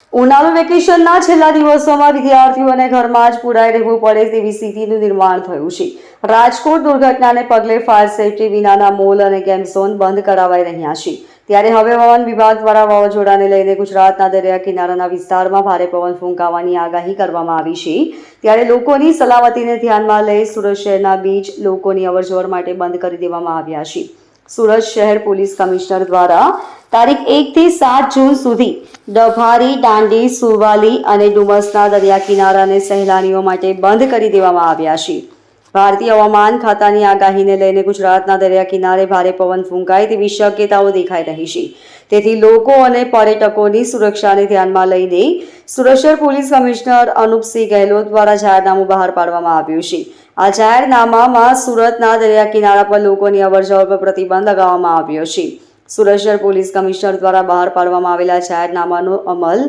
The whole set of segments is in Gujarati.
ઉનાળુ વેકેશનના છેલ્લા દિવસોમાં વિદ્યાર્થીઓને ઘરમાં જ પુરાઈ રહેવું પડે તેવી સ્થિતિનું નિર્માણ થયું છે. રાજકોટ દુર્ઘટનાને પગલે ફાયર સેફટી વિનાના મોલ અને ગેમ ઝોન બંધ કરાવાઈ રહ્યા છે. ત્યારે હવે હવામાન વિભાગ દ્વારા વાવાઝોડાને લઈને ગુજરાતના દરિયા કિનારાના વિસ્તારમાં ભારે પવન ફૂંકાવાની આગાહી કરવામાં આવી છે. ત્યારે લોકોની સલામતીને ધ્યાનમાં લઈ સુરત શહેરના બીચ લોકોની અવરજવર માટે બંધ કરી દેવામાં આવ્યા છે. સુરત શહેર પોલીસ કમિશનર દ્વારા તારીખ 1 થી 7 જૂન સુધી ડભારી, દાંડી, સુરવાલી અને ડુમસના દરિયા કિનારાને સહેલાણીઓ માટે બંધ કરી દેવામાં આવ્યા છે. ભારતીય હવામાન ખાતાની આગાહીને લઈને ગુજરાતના દરિયા કિનારે ભારે પવન ફૂંકાય તેવી શક્યતાઓ દેખાઈ રહી છે. તેથી લોકો અને પર્યટકોની સુરક્ષાને ધ્યાનમાં લઈને સુરત શહેર પોલીસ કમિશનર અનુપસિંહ ગહેલોત દ્વારા જાહેરનામું બહાર પાડવામાં આવ્યું છે. આ જાહેરનામામાં સુરતના દરિયા કિનારા પર લોકોની અવરજવર પર પ્રતિબંધ લગાવવામાં આવ્યો છે. સુરત શહેર પોલીસ કમિશનર દ્વારા બહાર પાડવામાં આવેલા જાહેરનામાનો અમલ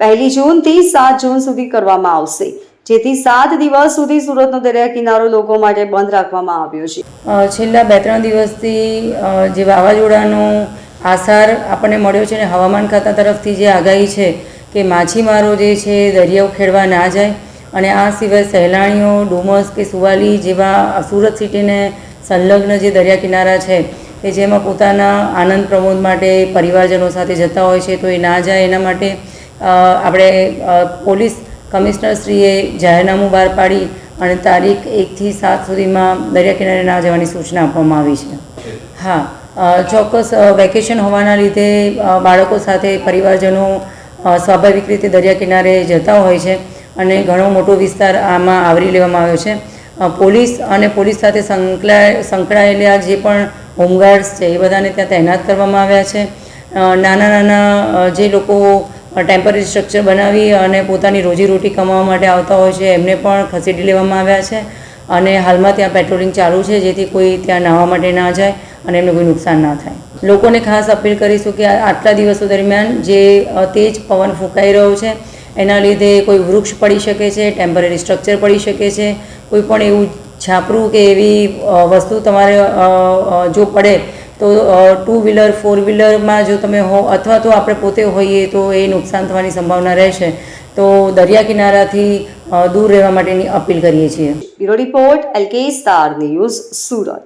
1 જૂનથી 7 જૂન સુધી કરવામાં આવશે, જેથી 7 દિવસ સુધી સુરતનો દરિયા કિનારો લોકો માટે બંધ રાખવામાં આવ્યો છે. છેલ્લા 2-3 દિવસથી જે વાવાઝોડાનો આસાર આપણને મળ્યો છે અને હવામાન ખાતા તરફથી જે આગાહી છે કે માછીમારો જે છે દરિયો ખેડવા ના જાય અને આ સિવાય સહેલાણીઓ ડુમસ કે સુવાલી જેવા સુરત સિટીને સંલગ્ન જે દરિયા કિનારા છે કે જેમાં પોતાના આનંદ પ્રમોદ માટે પરિવારજનો સાથે જતા હોય છે તો એ ના જાય એના માટે આપણે પોલીસ કમિશનરશ્રીએ જાહેરનામું બહાર પાડી અને તારીખ 1 થી 7 સુધીમાં દરિયા કિનારે ના જવાની સૂચના આપવામાં આવી છે. હા, ચોક્કસ વેકેશન હોવાના લીધે બાળકો સાથે પરિવારજનો સ્વાભાવિક રીતે દરિયા કિનારે જતા હોય છે અને ઘણો મોટો વિસ્તાર આમાં આવરી લેવામાં આવ્યો છે. પોલીસ અને પોલીસ સાથે સંકળાયેલા જે પણ હોમગાર્ડ્સ છે એ બધાને ત્યાં તૈનાત કરવામાં આવ્યા છે. નાના નાના જે લોકો ટેમ્પરરી સ્ટ્રક્ચર બનાવી અને પોતાની રોજીરોટી કમાવા માટે આવતા હોય છે એમને પણ ખસેડી લેવામાં આવ્યા છે અને હાલમાં ત્યાં પેટ્રોલિંગ ચાલુ છે જેથી કોઈ ત્યાં નાહવા માટે ના જાય અને એમને કોઈ નુકસાન ના થાય. લોકોને ખાસ અપીલ કરીશું કે આટલા દિવસો દરમિયાન જે તેજ પવન ફૂંકાઈ રહ્યો છે એના લીધે કોઈ વૃક્ષ પડી શકે છે, ટેમ્પરરી સ્ટ્રક્ચર પડી શકે છે, કોઈ પણ એવું છાપરું કે એવી વસ્તુ તમારે જો પડે તો 2 વ્હીલર 4 વ્હીલરમાં જો તમે હો અથવા તો આપણે પોતે હોઈએ તો એ નુકસાન થવાની સંભાવના રહેશે. તો દરિયા કિનારાથી દૂર રહેવા માટેની અપીલ કરીએ છીએ. Bureau report LK star news, Surat.